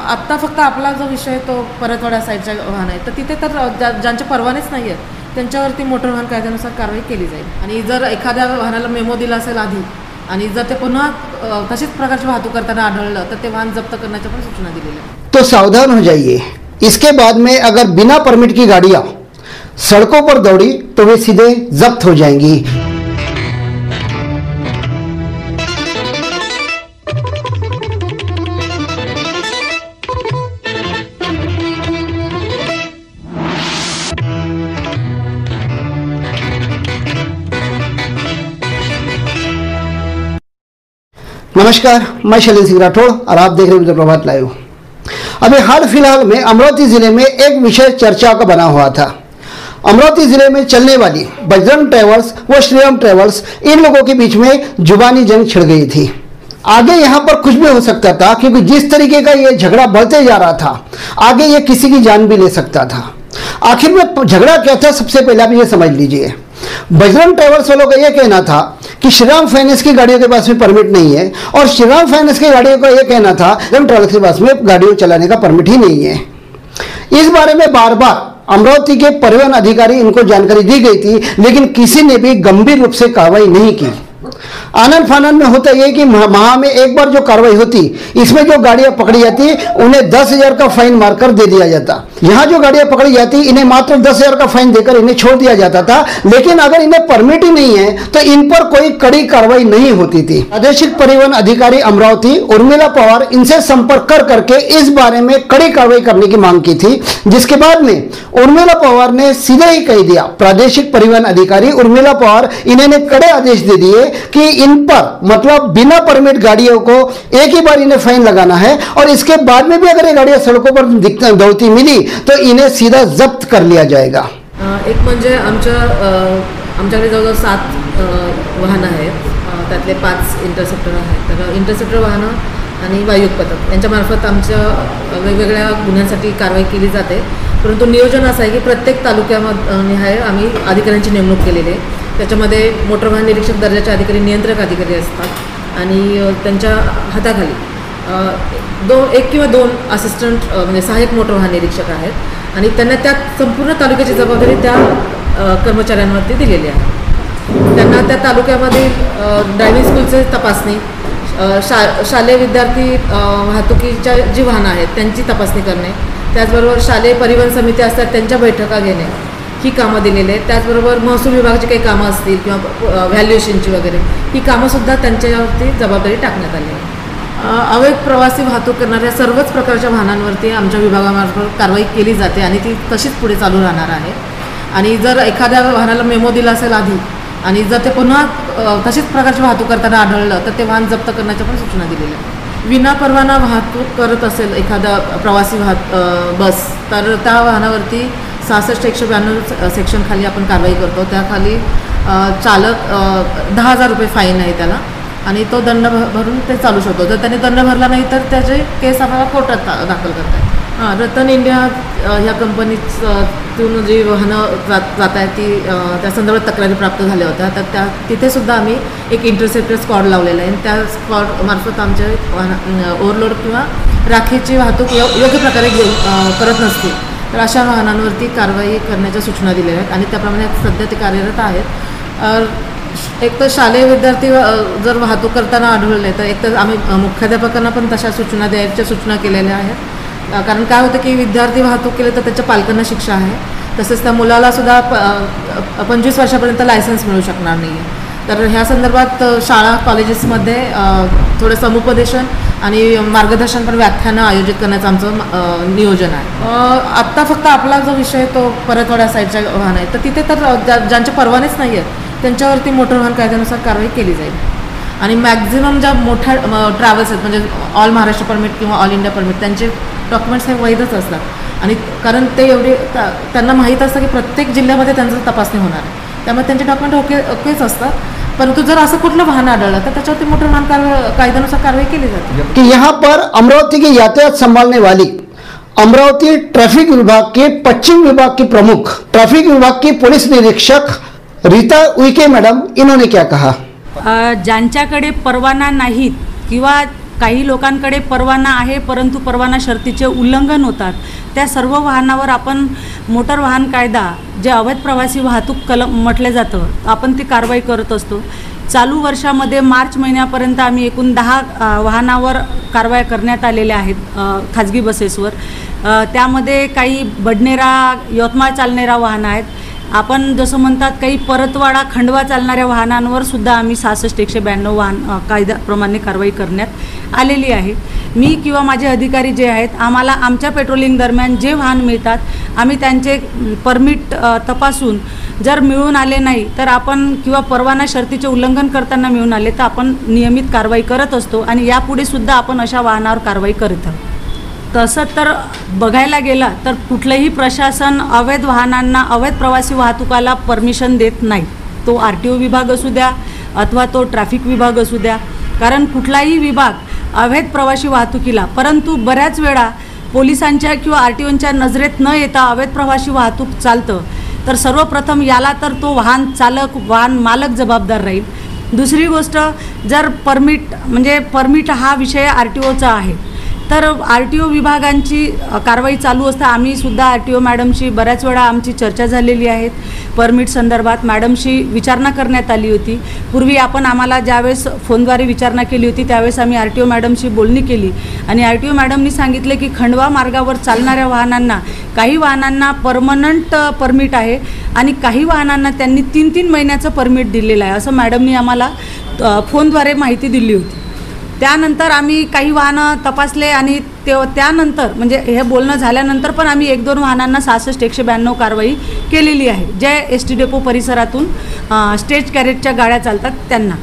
आत्ता फक्त आपला जो विषय तो परतवाडा साईडच्या वाहन आहे, तर तिथे तर ज्यांचे परवानेच नाही आहेत त्यांच्यावरती मोटर वाहन कायद्यानुसार कारवाई केली जाईल. आणि जर एखाद्या वाहनाला मेमो दिला असेल आधी आणि जर ते पुन्हा तशीच प्रकारची वाहतूक करताना आढळलं तर ते वाहन जप्त करण्याच्या पण सूचना दिलेल्या आहेत. तो सावधान हो जाइए. इसके बाद में अगर बिना परमिट की गाड़ियां सड़कों पर दौड़ी तो वे सीधे जब्त हो जाएंगी. नमस्कार, मैं शैलेंद्र सिंह राठौड़ और आप देख रहे हैं विदर्भ प्रभात लाइव. अभी हाल फिलहाल में अमरावती जिले में एक विषय चर्चा का बना हुआ था. अमरावती जिले में चलने वाली बजरंग ट्रेवल्स व श्रीराम ट्रेवल्स, इन लोगों के बीच में जुबानी जंग छिड़ गई थी. आगे यहाँ पर कुछ भी हो सकता था, क्योंकि जिस तरीके का ये झगड़ा बढ़ते जा रहा था आगे ये किसी की जान भी ले सकता था. आखिर में झगड़ा क्या था, सबसे पहले आप ये समझ लीजिए. बजरंग ट्रेवल्स वालों का यह कहना था कि श्रीराम फाइनेंस की गाड़ियों के पास में परमिट नहीं है, और श्रीराम फाइनेंस की गाड़ियों का यह कहना था बजरंग ट्रेवल्स के पास में गाड़ियों चलाने का परमिट ही नहीं है. इस बारे में बार बार अमरावती के परिवहन अधिकारी इनको जानकारी दी गई थी, लेकिन किसी ने भी गंभीर रूप से कार्रवाई नहीं की. आनंद फानंद में होता यह कि माह में एक बार जो कार्रवाई होती, इसमें जो गाड़ियां पकड़ी जाती उन्हें 10,000 का फाइन मारकर दे दिया जाता. यहाँ जो गाड़ियां पकड़ी जाती इन्हें मात्र 10,000 का फाइन देकर इन्हें छोड़ दिया जाता था. लेकिन अगर इन्हें परमिट ही नहीं है तो इन पर कोई कड़ी कार्रवाई नहीं होती थी. प्रादेशिक परिवहन अधिकारी अमरावती उर्मिला पवार इनसे संपर्क कर करके इस बारे में कड़ी कार्रवाई करने की मांग की थी, जिसके बाद में उर्मिला पवार ने सीधे ही कह दिया, प्रादेशिक परिवहन अधिकारी उर्मिला पवार इन्होंने कड़े आदेश दे दिए कि इन पर मतलब बिना परमिट गाड़ियों को एक ही बार इन्हें फाइन लगाना है, और इसके बाद में भी अगर ये गाड़ियां सड़कों पर दौड़ती मिली तो इन्हें सीधा जब्त कर लिया जाएगा. एक म्हणजे आमच्याकडे जवळजवळ 7 वाहनं आहेत, त्यातले 5 इंटरसेप्टर आहेत. तर इंटरसेप्टर वाहनं आणि वाहतूक पथक यांच्यामार्फत आमच्या वेगवेगळ्या गुन्ह्यांसाठी कारवाई केली जाते. परंतु नियोजन असं आहे की प्रत्येक तालुक्यानिहाय आम्ही अधिकाऱ्यांची नेमणूक केलेली आहे. त्याच्यामध्ये मोटर वाहन निरीक्षक दर्जाचे अधिकारी, नियंत्रक अधिकारी असतात आणि त्यांच्या हाताखाली 1 किंवा 2 असिस्टंट म्हणजे सहाय्यक मोटर वाहन निरीक्षक आहेत, आणि त्यांना त्या संपूर्ण तालुक्याची जबाबदारी त्या कर्मचाऱ्यांवरती दिलेली आहे. त्यांना त्या तालुक्यामध्ये ड्रायव्हिंग स्कूलची तपासणी, शालेय विद्यार्थी वाहतुकीच्या जी वाहनं आहेत त्यांची तपासणी करणे, त्याचबरोबर शालेय परिवहन समिती असतात त्यांच्या बैठका घेणे, ही कामं दिलेली आहेत. त्याचबरोबर महसूल विभागाची काही कामं असतील किंवा व्हॅल्युएशनची वगैरे, ही कामंसुद्धा त्यांच्यावरती जबाबदारी टाकण्यात आली आहे. अवैध प्रवासी वाहतूक करणाऱ्या सर्वच प्रकारच्या वाहनांवरती आमच्या विभागामार्फत कारवाई केली जाते आणि ती तशीच पुढे चालू राहणार आहे. आणि जर एखाद्या वाहनाला मेमो दिला असेल आधी आणि जर ते पुन्हा तशीच प्रकारची वाहतूक करताना आढळलं तर ते वाहन जप्त करण्याच्या पण सूचना दिलेल्या आहेत. विनापरवाना वाहतूक करत असेल एखादा प्रवासी बस, तर त्या वाहनावरती 66-192 सेक्शन खाली आपण कारवाई करतो. त्याखाली चालक 10,000 रुपये फाईन आहे त्याला, आणि तो दंड भरून ते चालू शकतो. जर त्याने दंड भरला नाही तर त्याचे केस आपल्याला कोर्टात दाखल करतात. रतन इंडिया ह्या कंपनीतून जी वाहनं जात आहेत ती त्या संदर्भात तक्रारी प्राप्त झाल्या होत्या. तर तिथेसुद्धा आम्ही एक इंटरसेप्टर स्क्वॉड लावलेला आहे. त्या स्क्वॉडमार्फत आमच्या ओव्हरलोड किंवा राखीची वाहतूक योग्य प्रकारे करत नसतील तर अशा वाहनांवरती कारवाई करण्याच्या सूचना दिलेल्या आहेत, आणि त्याप्रमाणे सध्या ते कार्यरत आहेत. एक तर शालेय विद्यार्थी जर वाहतूक करताना आढळले तर एक तर आम्ही मुख्याध्यापकांना पण तशा सूचना द्यायच्या सूचना केलेल्या आहेत. कारण काय होतं की विद्यार्थी वाहतूक केले तर त्याच्या पालकांना शिक्षा आहे, तसेच त्या मुलालासुद्धा 25 वर्षापर्यंत लायसन्स मिळू शकणार नाही आहे. तर ह्या संदर्भात शाळा कॉलेजेसमध्ये थोडं समुपदेशन आणि मार्गदर्शन पण व्याख्यानं आयोजित करण्याचं आमचं नियोजन आहे. आत्ता फक्त आपला जो विषय तो परतवाडा साईडच्या वाहन आहे, तर तिथे तर ज्यांचे परवानेच नाही आहेत त्यांच्यावरती मोटर वाहन कायद्यानुसार कारवाई केली जाईल. आणि मॅक्झिमम ज्या मोठ्या ट्रॅव्हल्स आहेत म्हणजे ऑल महाराष्ट्र परमिट किंवा ऑल इंडिया परमिट, त्यांचे डॉक्युमेंट्स हे वैधच असतात. आणि कारण ते त्यांना माहीत असतं की प्रत्येक जिल्ह्यामध्ये त्यांचं तपासणी होणार आहे, त्यामुळे त्यांचे डॉक्युमेंट ओकेच असतात. परंतु जर असं कुठलं वाहन आढळलं तर त्याच्यावरती मोटर वाहन कायद्यानुसार कारवाई केली जाते. कि यहाँ पर अमरावती की यातायात संभालने वाली अमरावती ट्रैफिक विभाग के पश्चिम विभाग की प्रमुख ट्रैफिक विभाग की पुलिस निरीक्षक रीता उइके मैडम, इन्होंने क्या कहा. ज्यांच्याकडे परवाना नाहीत किंवा काही लोकांकडे परवाना आहे परंतु परवाना शर्तीचे उल्लंघन होतात, त्या सर्व वाहनावर आपण मोटर वाहन कायदा जे अवैध प्रवासी वाहतूक कलम म्हटलं जातं, आपण ती कारवाई करत असतो. चालू वर्षामध्ये मार्च महिन्यापर्यंत आम्ही एकूण 10 वाहनावर कारवाया करण्यात आलेल्या आहेत खाजगी बसेसवर. त्यामध्ये काही बडनेरा यवतमाळ चालणाऱ्या वाहनं आहेत. आपण जसं म्हणतात काही परतवाडा खंडवा चालणाऱ्या वाहनांवर सुद्धा आम्ही 66,192 वाहन कायद्याप्रमाणे कारवाई करण्यात आलेली आहे. मी किंवा माझे अधिकारी जे आहेत आम्हाला आमच्या पेट्रोलिंग दरम्यान जे वाहन मिळतात आम्ही त्यांचे परमिट तपासून जर मिळून आले नाही तर आपण किंवा परवाना शर्तीचे उल्लंघन करताना मिळून आले तर आपण नियमित कारवाई करत असतो आणि यापुढे सुद्धा आपण अशा वाहनावर कारवाई करत आहोत. तसं तर बघायला गेलं तर कुठलंही प्रशासन अवैध वाहनांना अवैध प्रवासी वाहतुकाला परमिशन देत नाही. तो RTO विभाग असू द्या अथवा तो ट्रॅफिक विभाग असू द्या, कारण कुठलाही विभाग अवैध प्रवासी वाहतुकीला, परंतु बऱ्याच वेळा पोलिसांच्या किंवा RTOच्या नजरेत न येता अवैध प्रवासी वाहतूक चालतं तर सर्वप्रथम याला तर तो वाहन चालक वाहन मालक जबाबदार राहील. दुसरी गोष्ट, जर परमिट हा विषय RTOचा आहे तर RTO विभागांची कारवाई चालू असता आम्ही सुद्धा RTO मॅडमशी बऱ्याच वेळा आमची चर्चा झालेली आहे. परमिट संदर्भात मॅडमशी विचारणा करण्यात आली होती. पूर्वी आम्हाला ज्यावेळेस फोनद्वारे विचारणा केली होती त्यावेळेस आम्ही RTO मॅडमशी बोलणी केली आणि RTO मॅडमनी सांगितले की खंडवा मार्गावर चालणाऱ्या वाहनांना काही वाहनांना परमनंट परमिट आहे आणि काही वाहनांना त्यांनी 3-3 महिन्याचं परमिट दिलेलं आहे असं मॅडमनी आम्हाला फोनद्वारे माहिती दिली होती. त्यानंतर आम्ही काही वाहनं तपासले आणि त्यानंतर हे बोलणं झाल्यानंतर पण आम्ही 1-2 वाहनांना 66,192 कारवाई केलेली आहे, जे ST डेपो परिसरातून स्टेज कॅरेटच्या गाड्या चालतात त्यांना.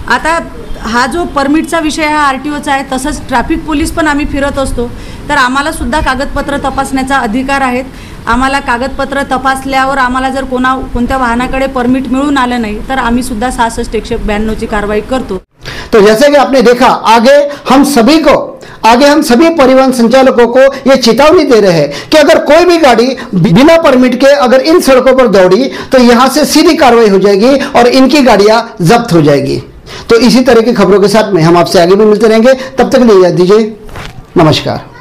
आता हा जो परमिटचा विषय हा RTOचा आहे, तसंच ट्रॅफिक पोलीस पण आम्ही फिरत असतो तर आम्हालासुद्धा कागदपत्र तपासण्याचा अधिकार आहेत. आम्हाला कागदपत्र तपासल्यावर आम्हाला जर कोणत्या वाहनाकडे परमिट मिळून आलं नाही तर आम्ही सुद्धा 66,192ची कारवाई करतो. तो जैसे कि आपने देखा, आगे हम सभी परिवहन संचालकों को ये चेतावनी दे रहे हैं कि अगर कोई भी गाड़ी बिना परमिट के अगर इन सड़कों पर दौड़ी तो यहाँ से सीधी कार्रवाई हो जाएगी और इनकी गाड़ियां जब्त हो जाएगी. तो इसी तरह की खबरों के साथ में हम आपसे आगे भी मिलते रहेंगे. तब तक लिए दीजिए, नमस्कार.